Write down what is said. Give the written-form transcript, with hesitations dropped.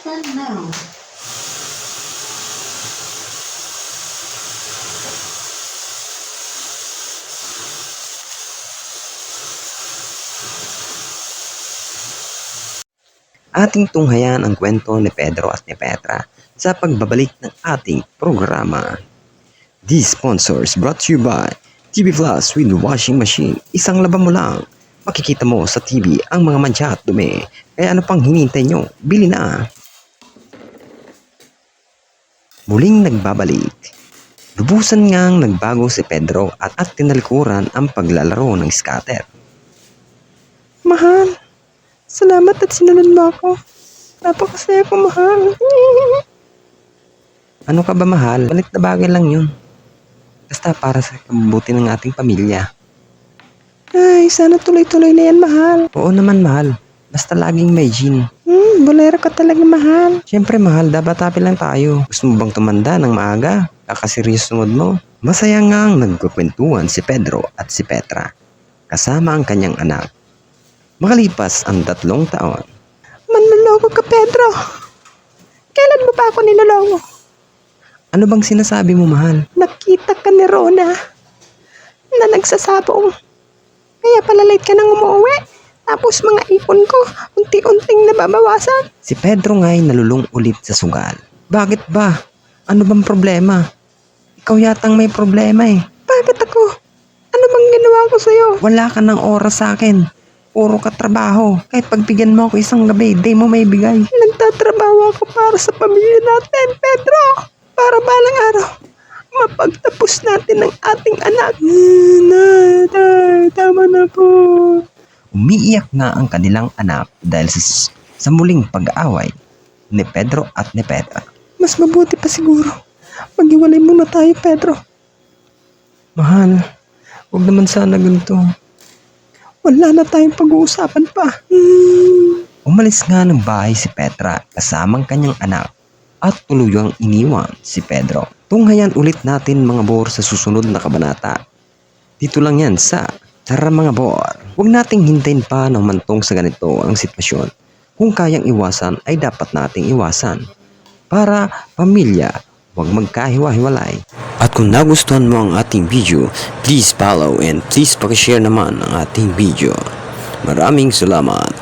And now, Ating tunghayan ang kwento ni Pedro at ni Petra sa pagbabalik ng ating programa. These sponsors brought to you by TV Plus with washing machine. Isang laban mo lang. Makikita mo sa TV ang mga mancha at dumi. Kaya ano pang hinihintay nyo? Bili na! Muling nagbabalik. Lubusan ngang nagbago si Pedro at tinalikuran ang paglalaro ng scatter. Mahal, salamat at sinunod mo ako. Napakasaya ko, mahal. Ano ka ba mahal? Balit na bagay lang yun. Basta para sa kabubuti ng ating pamilya. Ay, sana tuloy-tuloy na yan, mahal. Oo naman mahal. Basta laging may gin. Bolero ka talaga, mahal. Siyempre mahal, dapat happy lang tayo. Gusto mo bang tumanda ng maaga? Kakaserious sunod mo? Masaya nga ang nagkukwentuhan si Pedro at si Petra. Kasama ang kanyang anak. Makalipas ang 3 taon. Manloloko ka, Pedro. Kailan mo pa ako niloloko? Ano bang sinasabi mo mahal? Nakita ka ni Rona na nagsasabong. Kaya pala late ka nang umuwi. Tapos mga ipon ko, unti-unting nababawasan. Si Pedro nga'y nalulung ulit sa sugal. Bakit ba? Ano bang problema? Ikaw yatang may problema eh. Bakit ako? Ano bang ginawa ko sa'yo? Wala ka ng oras sa akin. Puro ka trabaho. Kahit pagbigyan mo ako isang gabi, di mo may bigay. Nagtatrabaho ako para sa pamilya natin, Pedro. Para balang araw, mapagtapos natin ang ating anak. Nay, tama na po. Umiiyak nga ang kanilang anak dahil sa muling pag-aaway ni Pedro at ni Petra. Mas mabuti pa siguro. Maghiwalay muna tayo, Pedro. Mahal, huwag naman sana ganito. Wala na tayong pag-uusapan pa. Umalis nga ng bahay si Petra kasamang kanyang anak at tuluyang iniwan si Pedro. Tunghayan ulit natin mga bor sa susunod na kabanata. Dito lang yan sa Tara mga bor. Huwag nating hintayin pa na humantong sa ganito ang sitwasyon. Kung kayang iwasan ay dapat nating iwasan. Para pamilya, huwag magkahiwa-hiwalay. At kung nagustuhan mo ang ating video, please follow and please pakishare naman ang ating video. Maraming salamat.